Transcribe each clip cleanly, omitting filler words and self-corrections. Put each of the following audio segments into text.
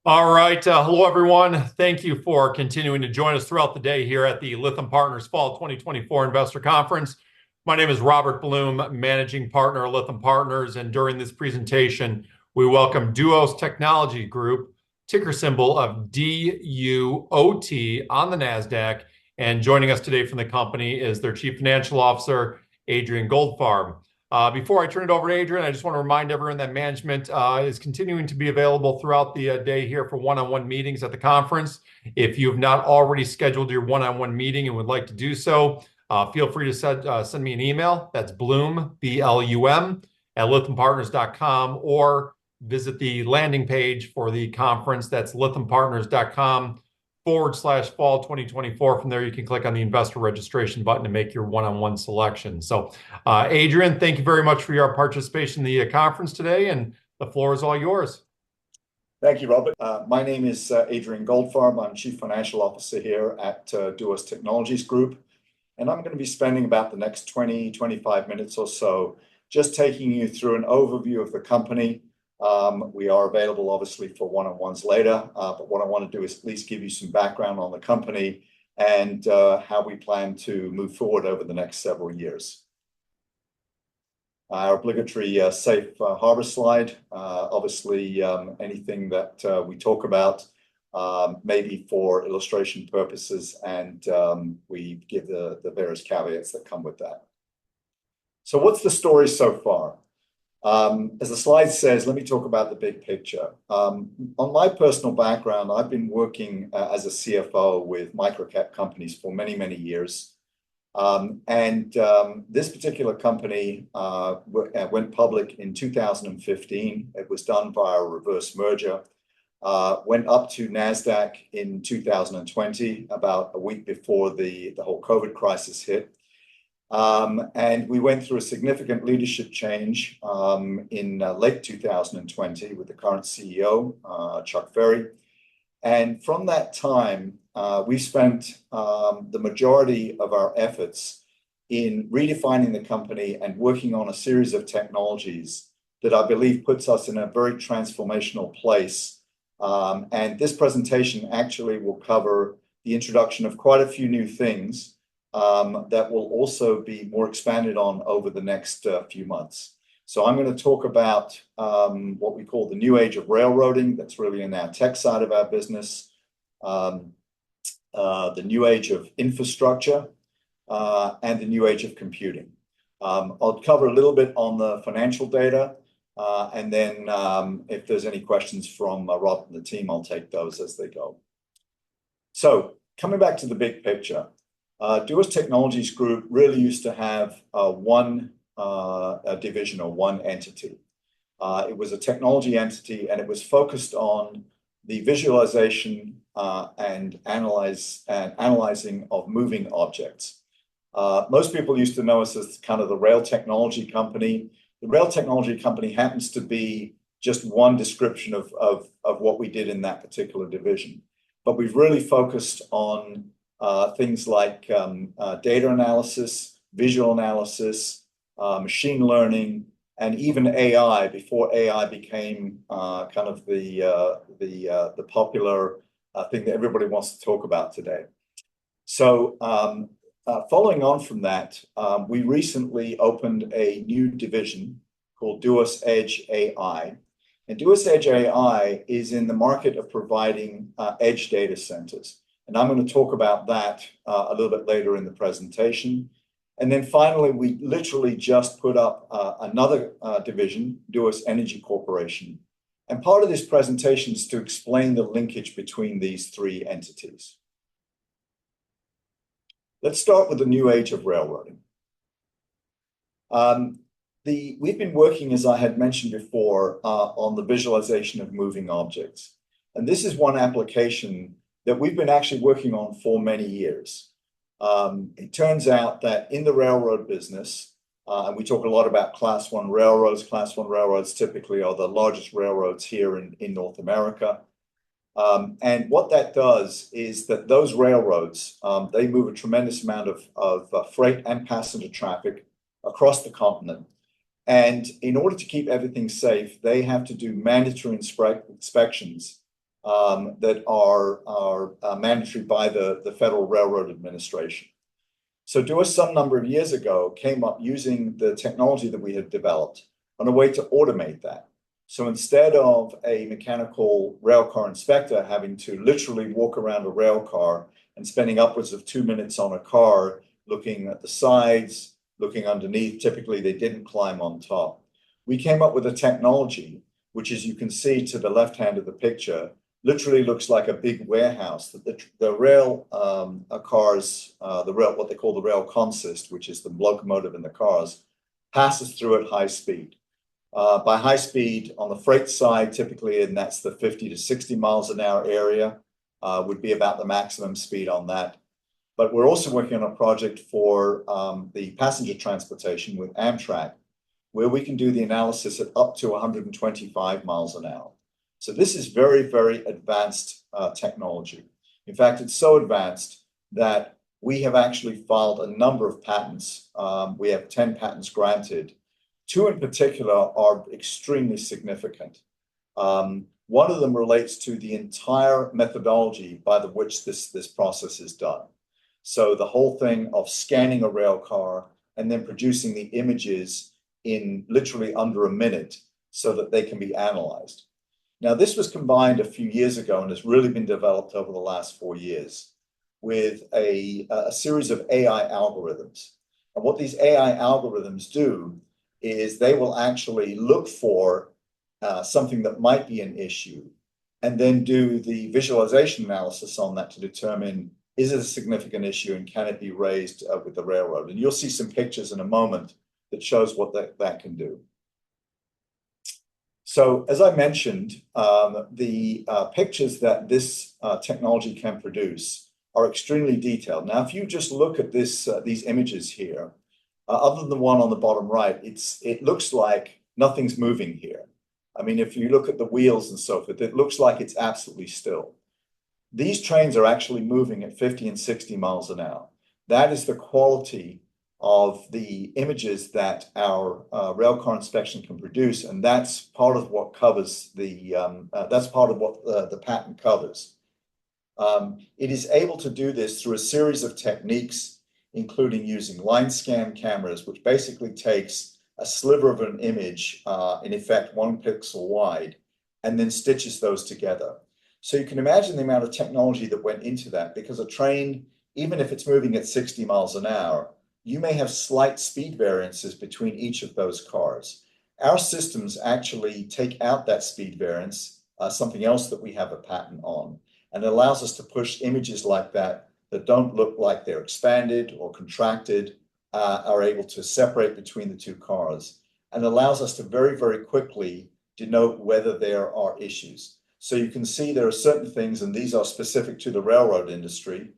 All right. Hello, everyone. Thank you for continuing to join us throughout the day here at the Lytham Partners Fall 2024 Investor Conference. My name is Robert Blum, Managing Partner at Lytham Partners, and during this presentation, we welcome Duos Technology Group, ticker symbol of DUOT on the NASDAQ. And joining us today from the company is their Chief Financial Officer, Adrian Goldfarb. Before I turn it over to Adrian, I just want to remind everyone that management is continuing to be available throughout the day here for one-on-one meetings at the conference. If you have not already scheduled your one-on-one meeting and would like to do so, feel free to send me an email. That's Blum, B-L-U-M, at lythampartners.com, or visit the landing page for the conference. That's lythampartners.com/fall 2024. From there, you can click on the investor registration button to make your one-on-one selection. So, Adrian, thank you very much for your participation in the conference today, and the floor is all yours. Thank you, Robert. My name is Adrian Goldfarb. I'm Chief Financial Officer here at Duos Technologies Group, and I'm going to be spending about the next 25 minutes or so just taking you through an overview of the company. We are available, obviously, for one-on-ones later, but what I want to do is at least give you some background on the company and how we plan to move forward over the next several years. Our obligatory safe harbor slide. Obviously, anything that we talk about may be for illustration purposes, and we give the various caveats that come with that. So what's the story so far? As the slide says, let me talk about the big picture. On my personal background, I've been working as a CFO with microcap companies for many, many years. This particular company went public in 2015. It was done via a reverse merger. Went up to NASDAQ in 2020, about a week before the whole COVID crisis hit. And we went through a significant leadership change in late 2020 with the current CEO, Chuck Ferry. And from that time, we spent the majority of our efforts in redefining the company and working on a series of technologies that I believe puts us in a very transformational place. And this presentation actually will cover the introduction of quite a few new things that will also be more expanded on over the next few months. So I'm going to talk about what we call the new age of railroading. That's really in our tech side of our business. The new age of infrastructure and the new age of computing. I'll cover a little bit on the financial data, and then if there's any questions from Rob and the team, I'll take those as they go. So coming back to the big picture, Duos Technologies Group really used to have one division or one entity. It was a technology entity, and it was focused on the visualization and analyzing of moving objects. Most people used to know us as kind of the rail technology company. The rail technology company happens to be just one description of what we did in that particular division. But we've really focused on things like data analysis, visual analysis, machine learning, and even AI before AI became kind of the popular thing that everybody wants to talk about today. So following on from that, we recently opened a new division called Duos Edge AI. And Duos Edge AI is in the market of providing edge data centers. And I'm going to talk about that a little bit later in the presentation. And then finally, we literally just put up another division, Duos Energy Corporation. And part of this presentation is to explain the linkage between these three entities. Let's start with the new age of railroading. We've been working, as I had mentioned before, on the visualization of moving objects. And this is one application that we've been actually working on for many years. It turns out that in the railroad business, and we talk a lot about Class 1 railroads. Class 1 railroads typically are the largest railroads here in North America. And what that does is that those railroads, they move a tremendous amount of freight and passenger traffic across the continent. And in order to keep everything safe, they have to do mandatory inspections that are mandatory by the Federal Railroad Administration. So Duos some number of years ago came up using the technology that we had developed on a way to automate that. So instead of a mechanical rail car inspector having to literally walk around a rail car and spending upwards of 2 minutes on a car, looking at the sides, looking underneath, typically they didn't climb on top. We came up with a technology, which, as you can see to the left hand of the picture, literally looks like a big warehouse that the rail cars, what they call the rail consist, which is the locomotive in the cars, passes through at high speed. By high speed on the freight side, typically, and that's the 50 to 60 miles an hour area, would be about the maximum speed on that. But we're also working on a project for the passenger transportation with Amtrak, where we can do the analysis at up to 125 miles an hour. So this is very, very advanced technology. In fact, it's so advanced that we have actually filed a number of patents. We have 10 patents granted. 2 in particular are extremely significant. One of them relates to the entire methodology by which this process is done. So the whole thing of scanning a rail car and then producing the images in literally under a minute so that they can be analyzed. Now, this was combined a few years ago and has really been developed over the last 4 years with a series of AI algorithms. And what these AI algorithms do is they will actually look for something that might be an issue and then do the visualization analysis on that to determine, is it a significant issue and can it be raised with the railroad? And you'll see some pictures in a moment that shows what that can do. So as I mentioned, the pictures that this technology can produce are extremely detailed. Now, if you just look at these images here, other than the one on the bottom right, it looks like nothing's moving here. I mean, if you look at the wheels and so forth, it looks like it's absolutely still. These trains are actually moving at 50 and 60 miles an hour. That is the quality of the images that our railcar inspection can produce, and that's part of what covers the patent covers. It is able to do this through a series of techniques, including using line scan cameras, which basically takes a sliver of an image, in effect 1 pixel wide, and then stitches those together. So you can imagine the amount of technology that went into that, because a train, even if it's moving at 60 miles an hour, you may have slight speed variances between each of those cars. Our systems actually take out that speed variance, something else that we have a patent on, and it allows us to push images like that don't look like they're expanded or contracted, are able to separate between the 2 cars, and allows us to very, very quickly denote whether there are issues. So you can see there are certain things, and these are specific to the railroad industry,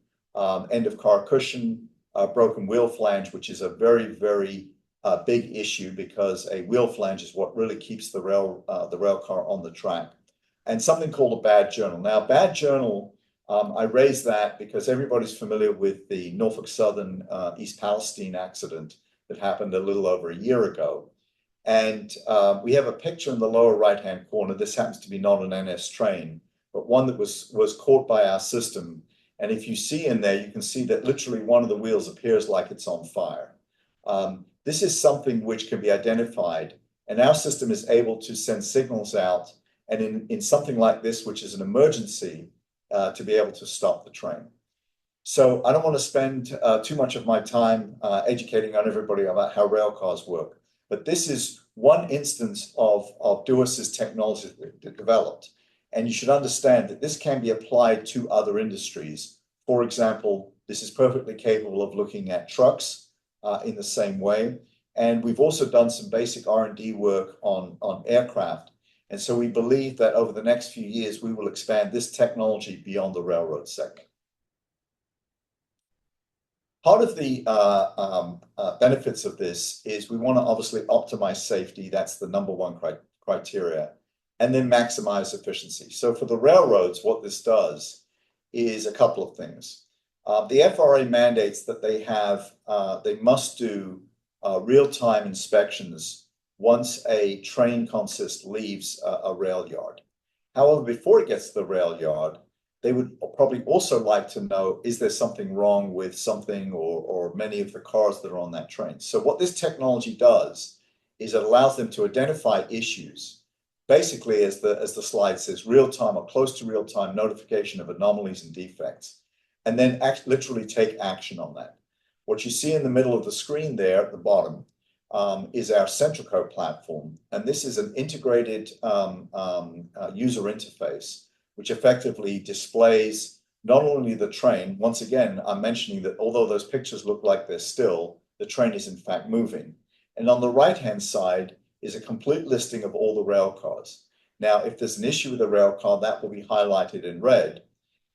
end of car cushion, broken wheel flange, which is a very, very big issue because a wheel flange is what really keeps the rail car on the track. And something called a bad journal. Now, bad journal, I raise that because everybody's familiar with the Norfolk Southern East Palestine accident that happened a little over a year ago. And we have a picture in the lower right-hand corner. This happens to be not an NS train, but one that was caught by our system. And if you see in there, you can see that literally one of the wheels appears like it's on fire. This is something which can be identified, and our system is able to send signals out, and in something like this, which is an emergency, to be able to stop the train. So I don't want to spend too much of my time educating on everybody about how rail cars work, but this is one instance of Duos's technology that developed. And you should understand that this can be applied to other industries. For example, this is perfectly capable of looking at trucks in the same way. And we've also done some basic R&D work on aircraft. And so we believe that over the next few years, we will expand this technology beyond the railroad sector. Part of the benefits of this is we want to obviously optimize safety. That's the number one criteria. And then maximize efficiency. So for the railroads, what this does is a couple of things. The FRA mandates that they must do real-time inspections once a train consist leaves a rail yard. However, before it gets to the rail yard, they would probably also like to know, is there something wrong with something or many of the cars that are on that train? So what this technology does is it allows them to identify issues, basically, as the slide says, real-time or close to real-time notification of anomalies and defects, and then literally take action on that. What you see in the middle of the screen there at the bottom is our Centrico platform, and this is an integrated user interface which effectively displays not only the train. Once again, I'm mentioning that although those pictures look like they're still, the train is in fact moving. And on the right-hand side is a complete listing of all the rail cars. Now, if there's an issue with a rail car, that will be highlighted in red.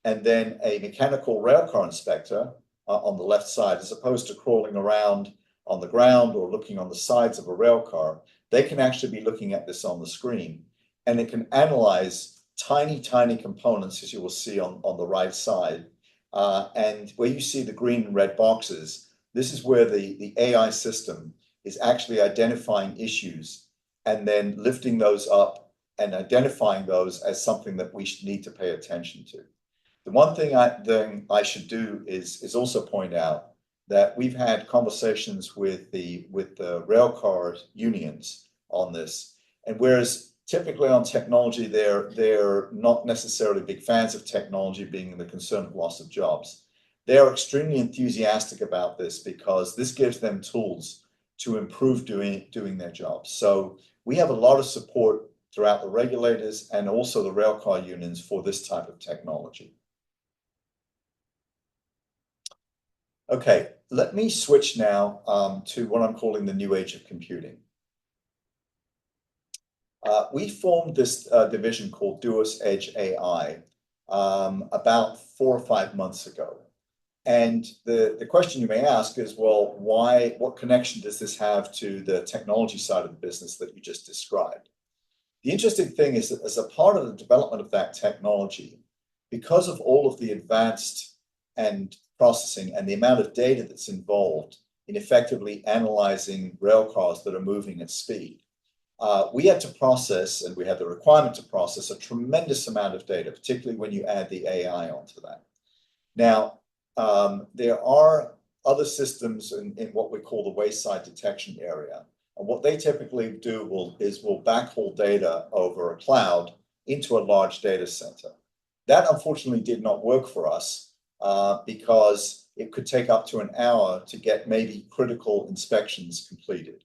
And then a mechanical rail car inspector on the left side, as opposed to crawling around on the ground or looking on the sides of a rail car, they can actually be looking at this on the screen. And it can analyze tiny components, as you will see on the right side. And where you see the green and red boxes, this is where the AI system is actually identifying issues and then lifting those up and identifying those as something that we should need to pay attention to. The one thing I should do is also point out that we've had conversations with the railcar unions on this, and whereas typically on technology, they're not necessarily big fans of technology, being the concern of loss of jobs. They are extremely enthusiastic about this because this gives them tools to improve doing their jobs. So we have a lot of support throughout the regulators and also the railcar unions for this type of technology. Okay, let me switch now to what I'm calling the new age of computing. We formed this division called Duos Edge AI about 4 or 5 months ago. And the question you may ask is, well, what connection does this have to the technology side of the business that you just described? The interesting thing is that as a part of the development of that technology, because of all of the advanced and processing and the amount of data that's involved in effectively analyzing rail cars that are moving at speed, we had to process, and we had the requirement to process, a tremendous amount of data, particularly when you add the AI onto that. Now, there are other systems in what we call the wayside detection area. And what they typically do will backhaul data over a cloud into a large data center. That unfortunately did not work for us because it could take up to an hour to get maybe critical inspections completed.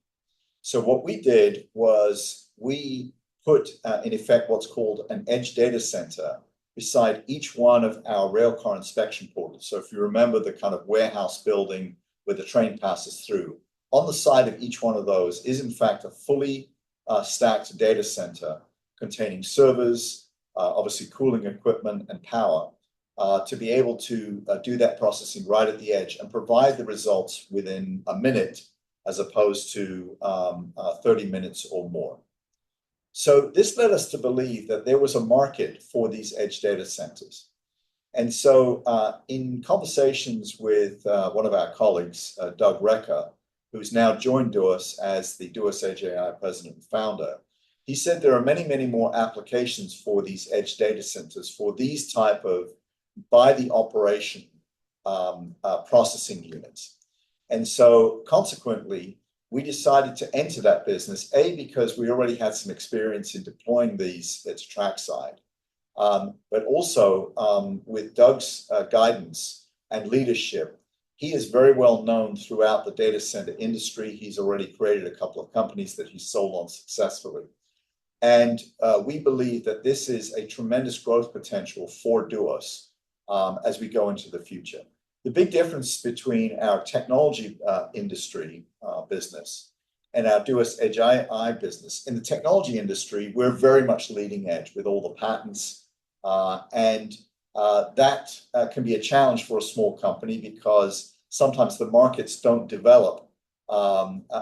So what we did was we put in effect what's called an edge data center beside each one of our railcar inspection portals. So if you remember the kind of warehouse building where the train passes through, on the side of each one of those is in fact a fully stacked data center containing servers, obviously cooling equipment and power to be able to do that processing right at the edge and provide the results within a minute as opposed to 30 minutes or more. So this led us to believe that there was a market for these edge data centers. And so in conversations with one of our colleagues, Doug Recker, who's now joined Duos as the Duos Edge AI president and founder, he said there are many more applications for these edge data centers for these type of by the operation processing units. And so consequently, we decided to enter that business, because we already had some experience in deploying these at trackside, but also with Doug's guidance and leadership. He is very well known throughout the data center industry. He's already created a couple of companies that he's sold on successfully. And we believe that this is a tremendous growth potential for Duos as we go into the future. The big difference between our technology industry business and our Duos Edge AI business, in the technology industry, we're very much leading edge with all the patents. And that can be a challenge for a small company because sometimes the markets don't develop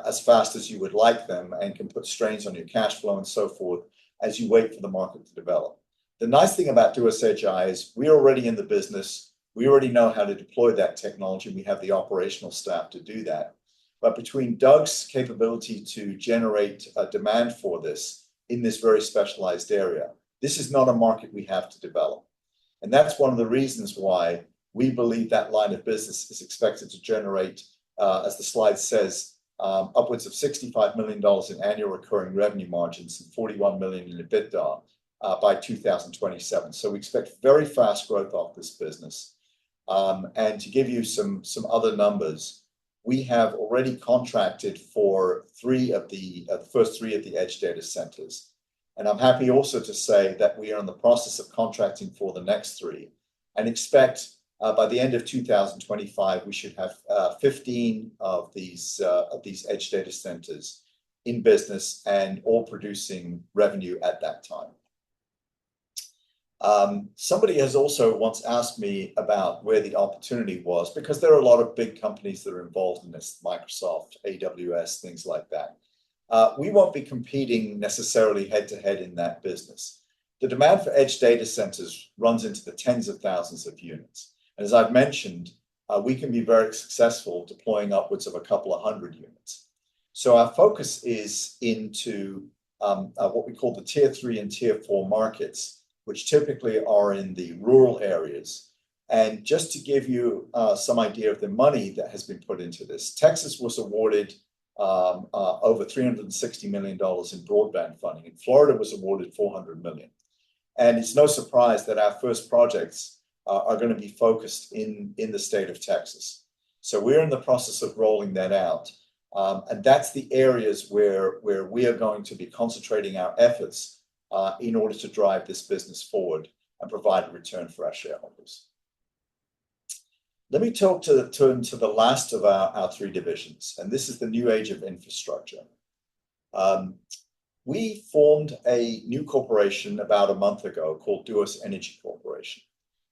as fast as you would like them and can put strains on your cash flow and so forth as you wait for the market to develop. The nice thing about Duos Edge AI is we're already in the business. We already know how to deploy that technology. We have the operational staff to do that. But between Doug's capability to generate a demand for this in this very specialized area, This is not a market we have to develop. And that's one of the reasons why we believe that line of business is expected to generate, as the slide says, upwards of $65 million in annual recurring revenue margins and $41 million in EBITDA by 2027. So we expect very fast growth off this business. And to give you some other numbers, we have already contracted for the first three of the edge data centers. And I'm happy also to say that we are in the process of contracting for the next three and expect by the end of 2025, we should have 15 of these edge data centers in business and all producing revenue at that time. Somebody has also once asked me about where the opportunity was, because there are a lot of big companies that are involved in this, Microsoft, AWS, things like that. We won't be competing necessarily head-to-head in that business. The demand for edge data centers runs into the tens of thousands of units. And as I've mentioned, we can be very successful deploying upwards of a couple of hundred units. So our focus is into what we call the tier 3 and tier 4 markets, which typically are in the rural areas. And just to give you some idea of the money that has been put into this, Texas was awarded over $360 million in broadband funding, and Florida was awarded $400 million. And it's no surprise that our first projects are going to be focused in the state of Texas. So we're in the process of rolling that out. And that's the areas where we are going to be concentrating our efforts in order to drive this business forward and provide a return for our shareholders. Let me turn to the last of our three divisions, and this is the new age of infrastructure. We formed a new corporation about a month ago called Duos Energy Corporation.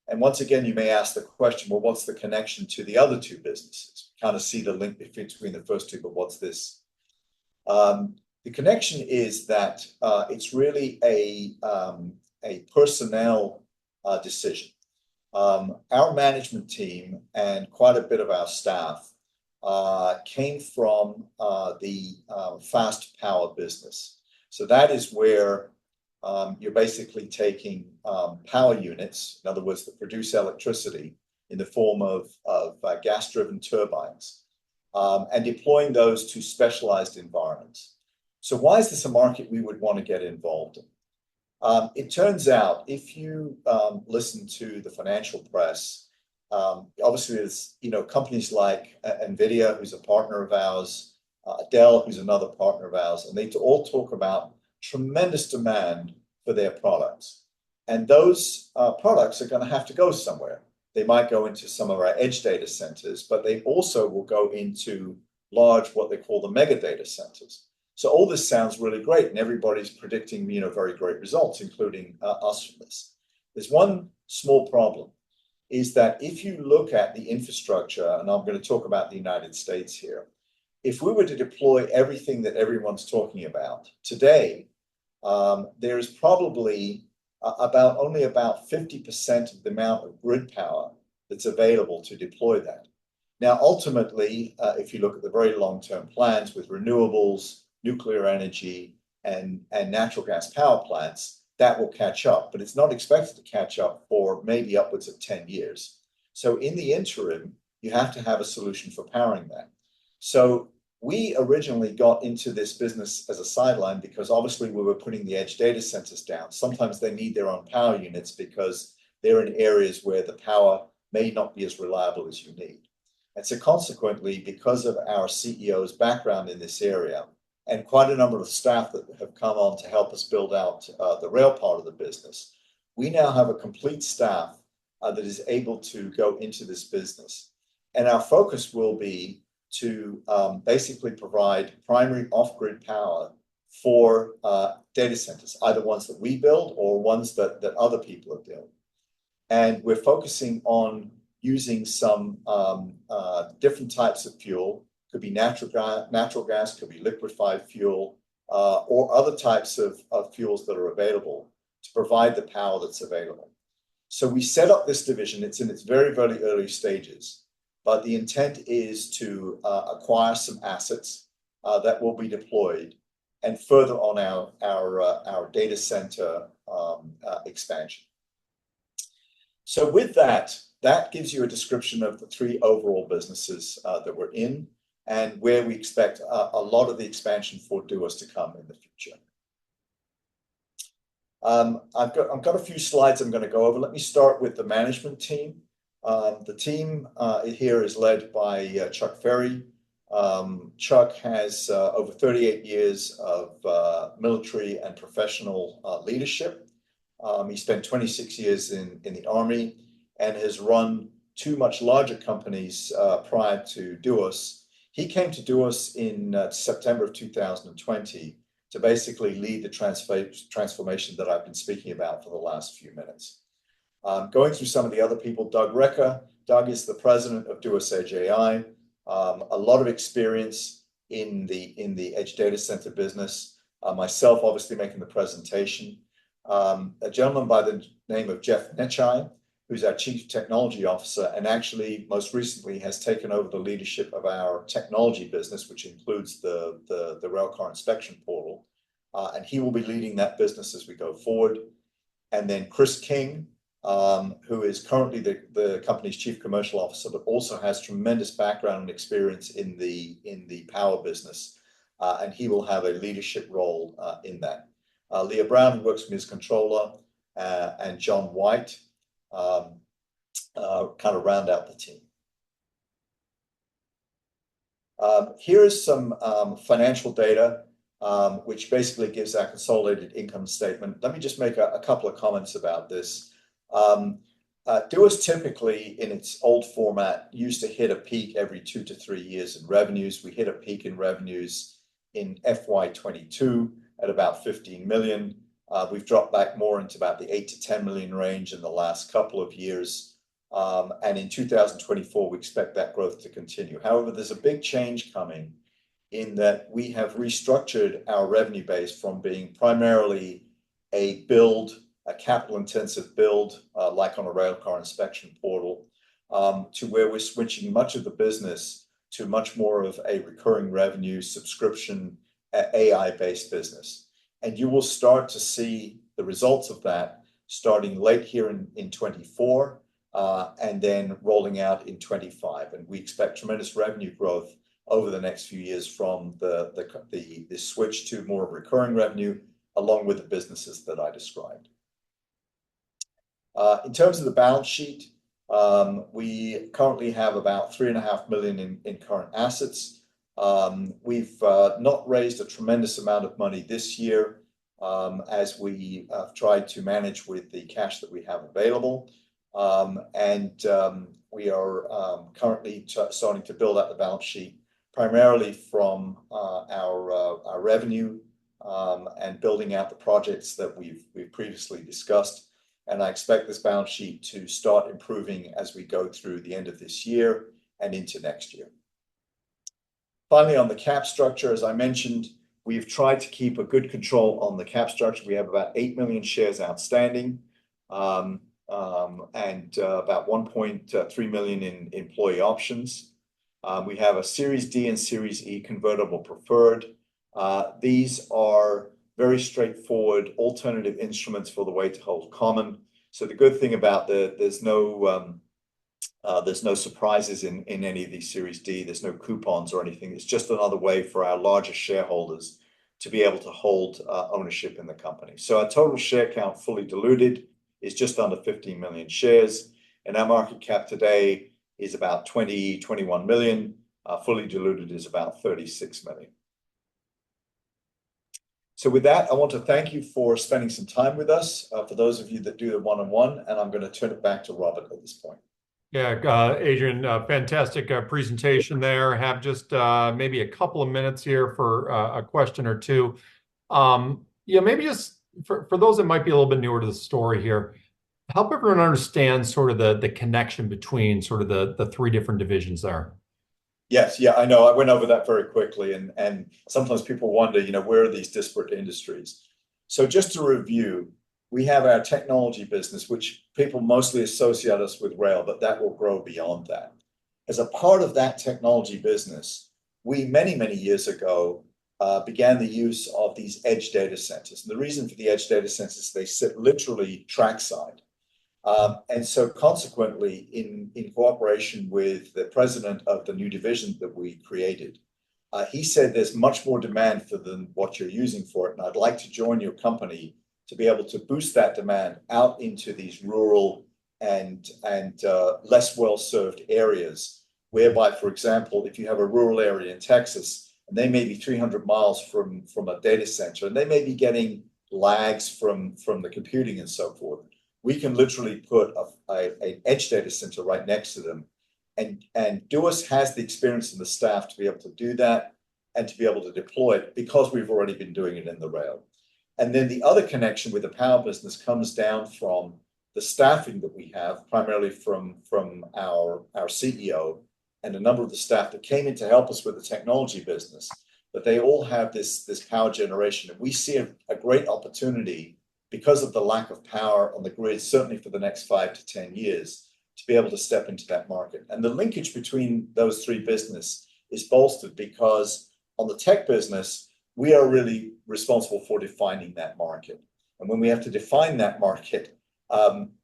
And once again, you may ask the question, well, what's the connection to the other two businesses? Kind of see the link between the first two, but what's this? The connection is that it's really a personnel decision. Our management team and quite a bit of our staff came from the fast power business. So that is where you're basically taking power units, in other words, that produce electricity in the form of gas-driven turbines, and deploying those to specialized environments. So why is this a market we would want to get involved in? It turns out, if you listen to the financial press, obviously there's companies like NVIDIA, who's a partner of ours, Dell, who's another partner of ours, and they all talk about tremendous demand for their products. And those products are going to have to go somewhere. They might go into some of our edge data centers, but they also will go into large, what they call the mega data centers. So all this sounds really great, and everybody's predicting, very great results, including us from this. There's one small problem, is that if you look at the infrastructure, and I'm going to talk about the United States here, if we were to deploy everything that everyone's talking about today, there is probably only about 50% of the amount of grid power that's available to deploy that. Now, ultimately, if you look at the very long-term plans with renewables, nuclear energy, and natural gas power plants, that will catch up, but it's not expected to catch up for maybe upwards of 10 years. So in the interim, you have to have a solution for powering that. So we originally got into this business as a sideline because obviously we were putting the edge data centers down. Sometimes they need their own power units because they're in areas where the power may not be as reliable as you need. And so consequently, because of our CEO's background in this area, and quite a number of staff that have come on to help us build out the rail part of the business, we now have a complete staff that is able to go into this business. And our focus will be to basically provide primary off-grid power for data centers, either ones that we build or ones that other people have built. And we're focusing on using some different types of fuel. Could be natural gas, could be liquefied fuel, or other types of fuels that are available to provide the power that's available. So we set up this division. It's in its very, very early stages, but the intent is to acquire some assets that will be deployed and further on our data center expansion. So with that, that gives you a description of the three overall businesses that we're in and where we expect a lot of the expansion for Duos to come in the future. I've got a few slides I'm going to go over. Let me start with the management team. The team here is led by Chuck Ferry. Chuck has over 38 years of military and professional leadership. He spent 26 years in the Army and has run two much larger companies prior to Duos. He came to Duos in September of 2020 to basically lead the transformation that I've been speaking about for the last few minutes. Going through some of the other people, Doug Recker. Doug is the president of Duos Edge AI. A lot of experience in the edge data center business. Myself, obviously, making the presentation. A gentleman by the name of Jeff Netchai, who's our Chief Technology Officer, and actually most recently has taken over the leadership of our technology business, which includes the Railcar Inspection Portal. And he will be leading that business as we go forward. And then Chris King, who is currently the company's Chief Commercial Officer, but also has tremendous background and experience in the power business. And he will have a leadership role in that. Leah Brown, who works with me as controller, and John White kind of round out the team. Here is some financial data, which basically gives our consolidated income statement. Let me just make a couple of comments about this. Duos typically, in its old format, used to hit a peak every 2 to 3 years in revenues. We hit a peak in revenues in FY22 at about 15 million. We've dropped back more into about the 8 to 10 million range in the last couple of years. And in 2024, we expect that growth to continue. However, there's a big change coming in that we have restructured our revenue base from being primarily a capital-intensive build, like on a Railcar Inspection Portal, to where we're switching much of the business to much more of a recurring revenue subscription AI-based business. And you will start to see the results of that starting late here in 24 and then rolling out in 25. And we expect tremendous revenue growth over the next few years from the switch to more recurring revenue, along with the businesses that I described. In terms of the balance sheet, we currently have about 3.5 million in current assets. We've not raised a tremendous amount of money this year as we have tried to manage with the cash that we have available. We are currently starting to build out the balance sheet primarily from our revenue and building out the projects that we've previously discussed. And I expect this balance sheet to start improving as we go through the end of this year and into next year. Finally, on the cap structure, as I mentioned, we've tried to keep a good control on the cap structure. We have about 8 million shares outstanding and about 1.3 million in employee options. We have a Series D and Series E convertible preferred. These are very straightforward alternative instruments for the way to hold common. So the good thing about there's no surprises in any of these Series D. There's no coupons or anything. It's just another way for our larger shareholders to be able to hold ownership in the company. So our total share count fully diluted is just under 15 million shares. And our market cap today is about 21 million. Fully diluted is about 36 million. So with that, I want to thank you for spending some time with us, for those of you that do the one-on-one, and I'm going to turn it back to Robert at this point. Yeah, Adrian, fantastic presentation there. Have just maybe a couple of minutes here for a question or two. Maybe just for those that might be a little bit newer to the story here, help everyone understand sort of the connection between sort of the three different divisions there. Yes, yeah, I know. I went over that very quickly, and sometimes people wonder, where are these disparate industries? So just to review, we have our technology business, which people mostly associate us with rail, but that will grow beyond that. As a part of that technology business, we many years ago began the use of these edge data centers. And the reason for the edge data centers, they sit literally trackside. And so consequently, in cooperation with the president of the new division that we created, he said there's much more demand for than what you're using for it. And I'd like to join your company to be able to boost that demand out into these rural and less well-served areas, whereby, for example, if you have a rural area in Texas, and they may be 300 miles from a data center, and they may be getting lags from the computing and so forth, we can literally put an edge data center right next to them. And Duos has the experience and the staff to be able to do that and to be able to deploy it because we've already been doing it in the rail. And then the other connection with the power business comes down from the staffing that we have, primarily from our CEO and a number of the staff that came in to help us with the technology business. But they all have this power generation. And we see a great opportunity because of the lack of power on the grid, certainly for the next 5 to 10 years, to be able to step into that market. And the linkage between those three businesses is bolstered because on the tech business, we are really responsible for defining that market. And when we have to define that market,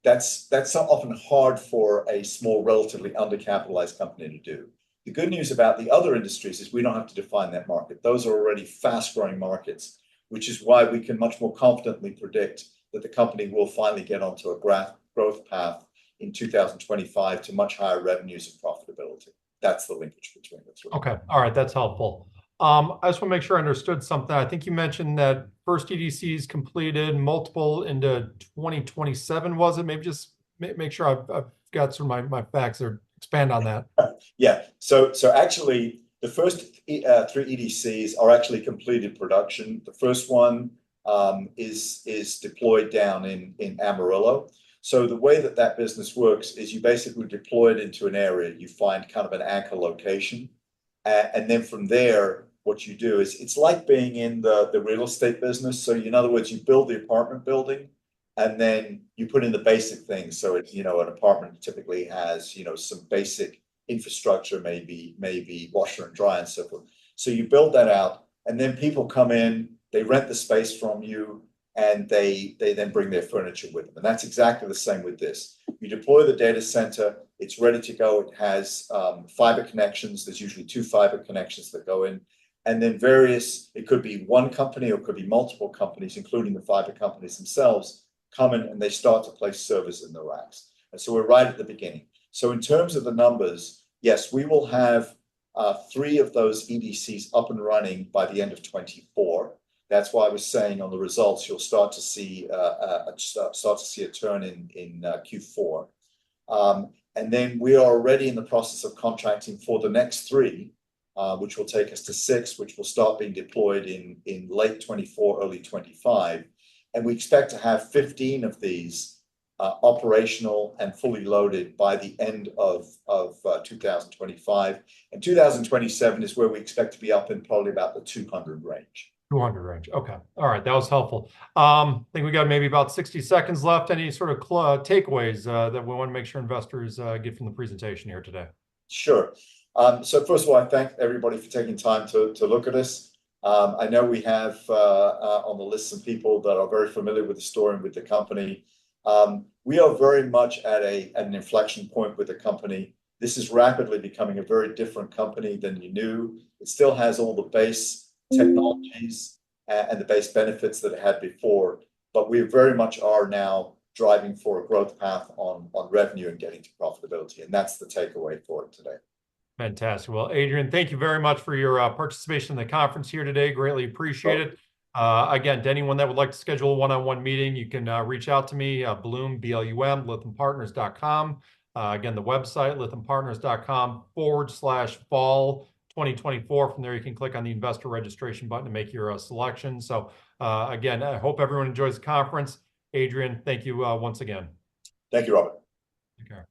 that's often hard for a small, relatively undercapitalized company to do. The good news about the other industries is we don't have to define that market. Those are already fast-growing markets, which is why we can much more confidently predict that the company will finally get onto a growth path in 2025 to much higher revenues and profitability. That's the linkage between the three. Okay. All right. That's helpful. I just want to make sure I understood something. I think you mentioned that first EDCs completed, multiple into 2027, was it? Maybe just make sure I've got some of my facts there. Expand on that. Yeah. So actually, the first three EDCs are actually completed production. The first one is deployed down in Amarillo. So the way that business works is you basically deploy it into an area. You find kind of an anchor location. And then from there, what you do is it's like being in the real estate business. So in other words, you build the apartment building and then you put in the basic things. So it, an apartment typically has, some basic infrastructure, maybe washer and dryer and so forth. So you build that out and then people come in, they rent the space from you, and they then bring their furniture with them. And that's exactly the same with this. You deploy the data center, it's ready to go. It has fiber connections. There's usually 2 fiber connections that go in. And then it could be one company or it could be multiple companies, including the fiber companies themselves, come in and they start to place servers in the racks. And so we're right at the beginning. So in terms of the numbers, yes, we will have 3 of those EDCs up and running by the end of 24. That's why I was saying on the results, you'll start to see a turn in Q4. And then we are already in the process of contracting for the next 3, which will take us to 6, which will start being deployed in late 24, early 25. And we expect to have 15 of these operational and fully loaded by the end of 2025. And 2027 is where we expect to be up in probably about the 200 range. 200 range. Okay. All right. That was helpful. I think we got maybe about 60 seconds left. Any sort of takeaways that we want to make sure investors get from the presentation here today? Sure. So first of all, I thank everybody for taking time to look at us. I know we have on the list some people that are very familiar with the story and with the company. We are very much at an inflection point with the company. This is rapidly becoming a very different company than you knew. It still has all the base technologies and the base benefits that it had before, but we very much are now driving for a growth path on revenue and getting to profitability. And that's the takeaway for it today. Fantastic. Well, Adrian, thank you very much for your participation in the conference here today. Greatly appreciate it. Again, to anyone that would like to schedule a one-on-one meeting, you can reach out to me, Blum, B-L-U-M, lythampartners.com. Again, the website, lythampartners.com/fall 2024. From there, you can click on the investor registration button to make your selection. So again, I hope everyone enjoys the conference. Adrian, thank you once again. Thank you, Robert. Take care.